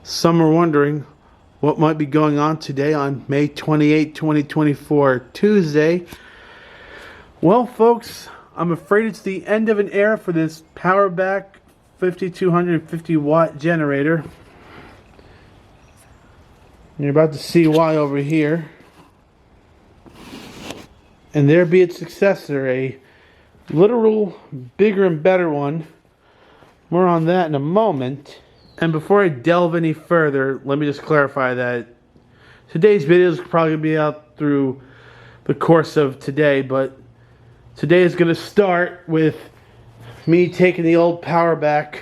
Some are wondering what might be going on today on May 28, 2024, Tuesday. Well, folks, I'm afraid it's the end of an era for this PowerBack 5250 watt generator. You're about to see why over here. And there be its successor, a literal bigger and better one. More on that in a moment. And before I delve any further, let me just clarify that today's video is probably going to be out through the course of today, but today is going to start with me taking the old PowerBack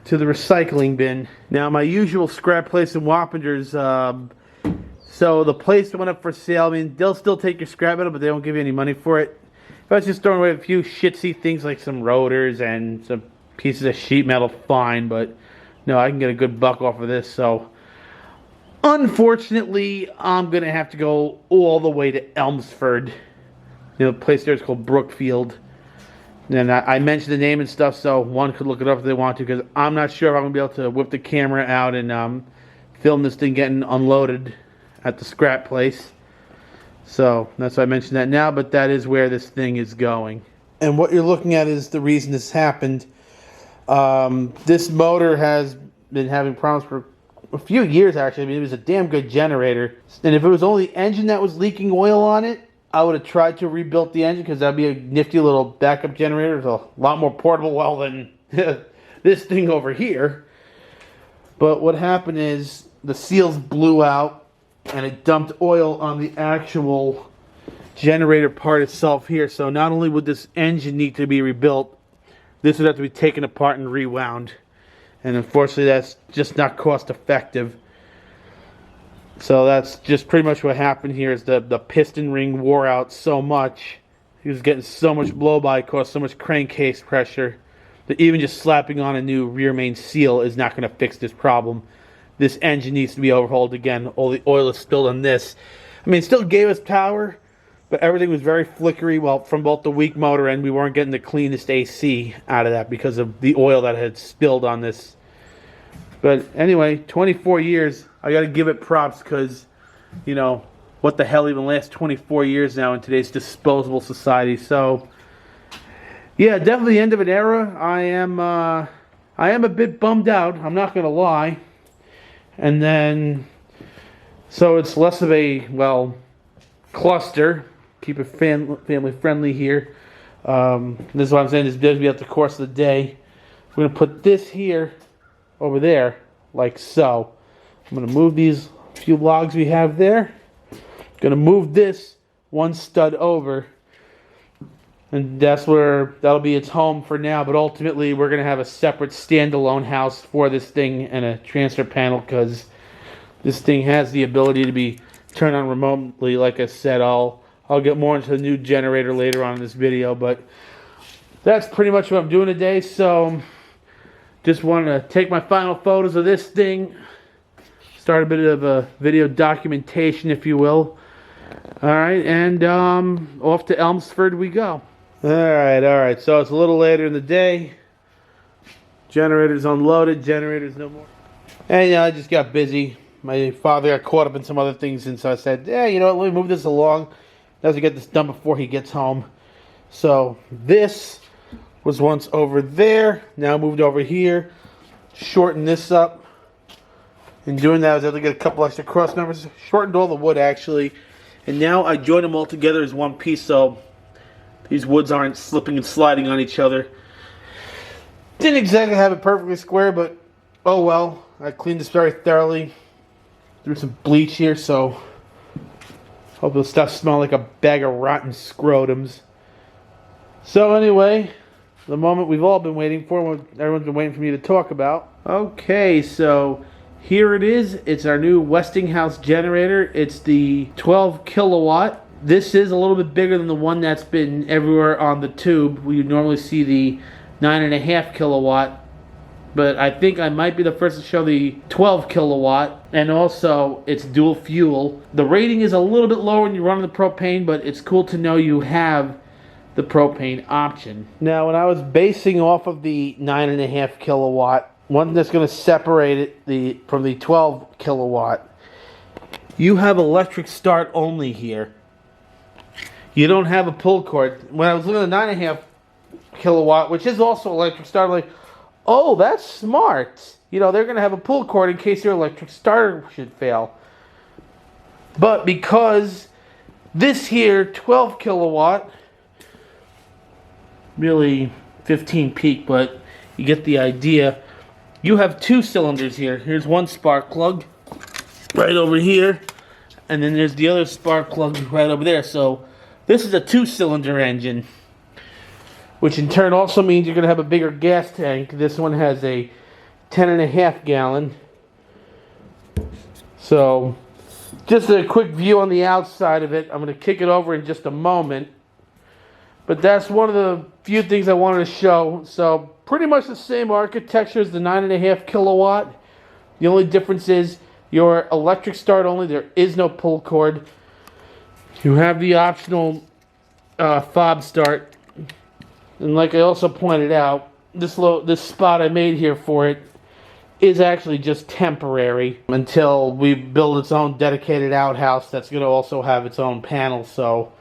to the recycling bin. Now, my usual scrap place in Wappingers, so the place that went up for sale, I mean, they'll still take your scrap metal, but they don't give you any money for it. If I was just throwing away a few shitsy things like some rotors and some pieces of sheet metal, fine, but no, I can get a good buck off of this. So unfortunately, I'm gonna have to go all the way to Elmsford. You know, the place there is called Brookfield. And I mentioned the name and stuff, so one could look it up if they want to, because I'm not sure if I'm gonna be able to whip the camera out and film this thing getting unloaded at the scrap place. So that's why I mentioned that now, but that is where this thing is going. And what you're looking at is the reason this happened. This motor has been having problems for a few years, actually. I mean, it was a damn good generator. And if it was only the engine that was leaking oil on it, I would have tried to rebuild the engine, because that'd be a nifty little backup generator. It's a lot more portable well than this thing over here. But what happened is the seals blew out and it dumped oil on the actual generator part itself here. So not only would this engine need to be rebuilt, this would have to be taken apart and rewound. And unfortunately, that's just not cost effective. So that's just pretty much what happened here, is the piston ring wore out so much. He was getting so much blow-by, caused so much crankcase pressure, that even just slapping on a new rear main seal is not going to fix this problem. This engine needs to be overhauled again. All the oil is spilled on this. I mean, it still gave us power, but everything was very flickery. Well, from both the weak motor and we weren't getting the cleanest AC out of that because of the oil that had spilled on this. But anyway, 24 years, I got to give it props, because, you know, what the hell even lasts 24 years now in today's disposable society. So, yeah, definitely the end of an era. I am a bit bummed out, I'm not going to lie. And then, so it's less of a, well, cluster. Keep it family friendly here. This is what I'm saying. This video will be at the course of the day. We're going to put this here, over there, like so. I'm going to move these few logs we have there. Going to move this one stud over. And that's where that'll be its home for now. But ultimately, we're going to have a separate standalone house for this thing and a transfer panel, because this thing has the ability to be turned on remotely. Like I said, I'll get more into the new generator later on in this video, but that's pretty much what I'm doing today. So just wanted to take my final photos of this thing, start a bit of a video documentation, if you will. Alright, and off to Elmsford we go. Alright, so it's a little later in the day. Generator's unloaded, generator's no more. And I just got busy. My father got caught up in some other things, and so I said, yeah, you know what, let me move this along. Let's get this done before he gets home. So this was once over there, now moved over here. Shorten this up. In doing that, I was able to get a couple extra cross members. Shortened all the wood, actually. And now I joined them all together as one piece, so these woods aren't slipping and sliding on each other. Didn't exactly have it perfectly square, but oh well. I cleaned this very thoroughly. Threw some bleach here, so hope it'll stop smelling like a bag of rotten scrotums. So anyway, the moment we've all been waiting for, what everyone's been waiting for me to talk about. Okay, so here it is. It's our new Westinghouse generator. It's the 12 kilowatt. This is a little bit bigger than the one that's been everywhere on the tube. We normally see the 9.5 kilowatt, but I think I might be the first to show the 12 kilowatt, and also it's dual fuel. The rating is a little bit lower when you run the propane, but it's cool to know you have the propane option. Now, when I was basing off of the 9.5 kilowatt, one that's going to separate it from the 12 kilowatt. You have electric start only here. You don't have a pull cord. When I was looking at the 9.5 kilowatt, which is also electric start, I'm like, oh, that's smart. You know, they're going to have a pull cord in case your electric starter should fail. But because this here, 12 kilowatt, really 15 peak, but you get the idea. You have two cylinders here. Here's one spark plug right over here, and then there's the other spark plug right over there. So this is a 2-cylinder engine, which in turn also means you're going to have a bigger gas tank. This one has a 10.5 gallon. So just a quick view on the outside of it. I'm going to kick it over in just a moment. But that's one of the few things I wanted to show. So pretty much the same architecture as the 9.5 kilowatt. The only difference is your electric start only. There is no pull cord. You have the optional fob start. And like I also pointed out, this spot I made here for it is actually just temporary until we build its own dedicated outhouse that's going to also have its own panel. So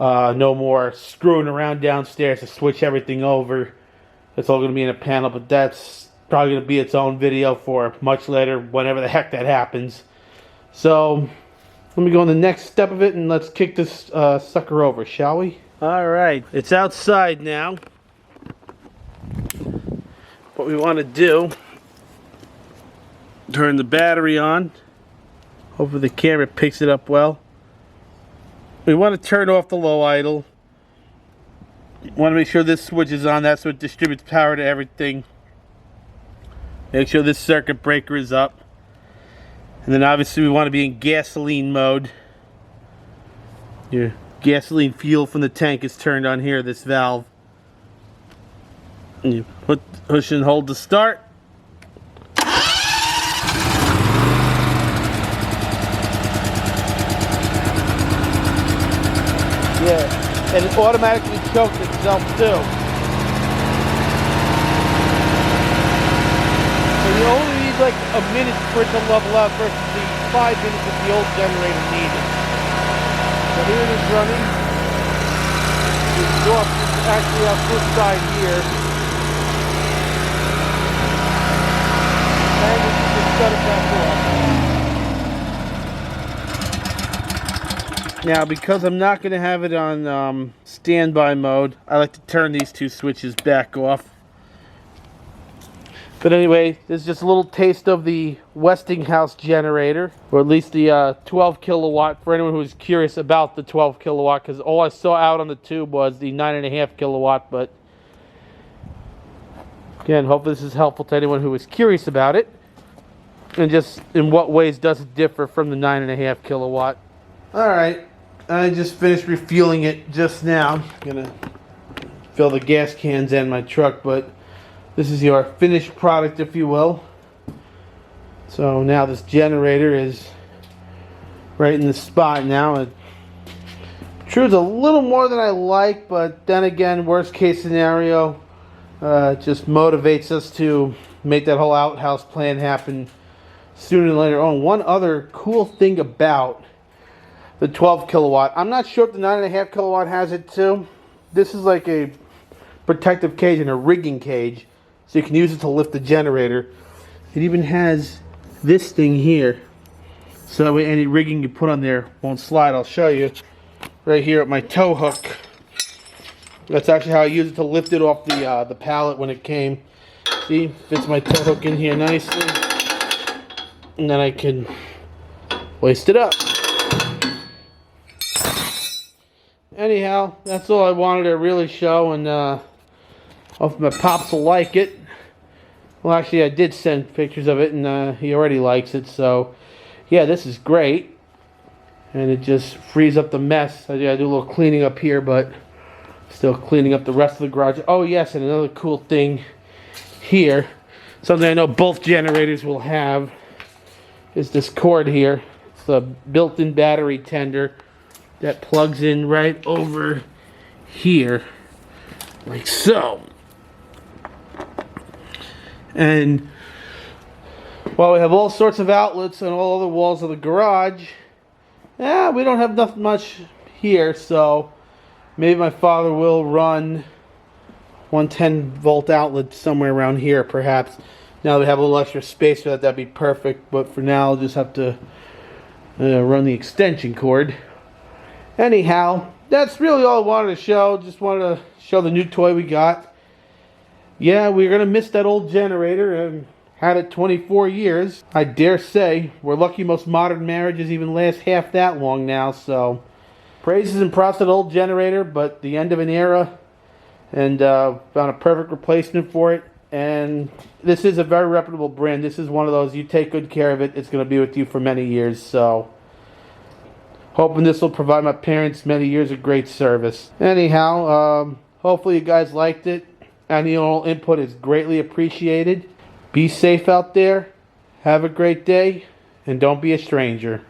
no more screwing around downstairs to switch everything over. It's all going to be in a panel, but that's probably going to be its own video for much later, whenever the heck that happens. So let me go on the next step of it and let's kick this sucker over, shall we? Alright, it's outside now. What we want to do, turn the battery on. Hopefully the camera picks it up well. We want to turn off the low idle. You want to make sure this switch is on. That's what distributes power to everything. Make sure this circuit breaker is up. And then obviously we want to be in gasoline mode. Your gasoline fuel from the tank is turned on here, this valve. And you push and hold to start. Yeah, and it automatically chokes itself too. So you only need like a minute for it to level out versus the 5 minutes that the old generator needed. So here it is running. The exhaust is actually out this side here. And we can just shut it back off. Now, because I'm not going to have it on standby mode, I like to turn these two switches back off. But anyway, this is just a little taste of the Westinghouse generator, or at least the 12 kilowatt, for anyone who's curious about the 12 kilowatt, because all I saw out on the tube was the 9.5 kilowatt. But again, hopefully this is helpful to anyone who is curious about it, and just in what ways does it differ from the 9.5 kilowatt. Alright, I just finished refueling it just now. I'm gonna fill the gas cans in my truck, but this is your finished product, if you will. So now this generator is right in the spot now. It intrudes a little more than I like, but then again, worst case scenario, it just motivates us to make that whole outhouse plan happen sooner than later on. One other cool thing about the 12 kilowatt, I'm not sure if the 9.5 kilowatt has it too. This is like a protective cage and a rigging cage, so you can use it to lift the generator. It even has this thing here, so that way any rigging you put on there won't slide. I'll show you right here at my tow hook. That's actually how I use it to lift it off the pallet when it came. See, fits my tow hook in here nicely, and then I can hoist it up. Anyhow, that's all I wanted to really show, and hopefully my pops will like it. Well, actually, I did send pictures of it, and he already likes it, so yeah, this is great. And it just frees up the mess. I gotta do a little cleaning up here, but still cleaning up the rest of the garage. Oh yes, and another cool thing here, something I know both generators will have, is this cord here. It's a built-in battery tender that plugs in right over here, like so. And while we have all sorts of outlets on all the walls of the garage, we don't have nothing much here, so maybe my father will run 110 volt outlet somewhere around here, perhaps. Now that we have a little extra space for that, that'd be perfect. But for now, I'll just have to run the extension cord. Anyhow, that's really all I wanted to show. Just wanted to show the new toy we got. Yeah, we're going to miss that old generator, and had it 24 years. I dare say we're lucky most modern marriages even last half that long now. So praises and props to the old generator, but the end of an era, and found a perfect replacement for it. And this is a very reputable brand. This is one of those, you take good care of it, it's going to be with you for many years. So hoping this will provide my parents many years of great service. Anyhow, hopefully you guys liked it. Any input is greatly appreciated. Be safe out there. Have a great day. And don't be a stranger.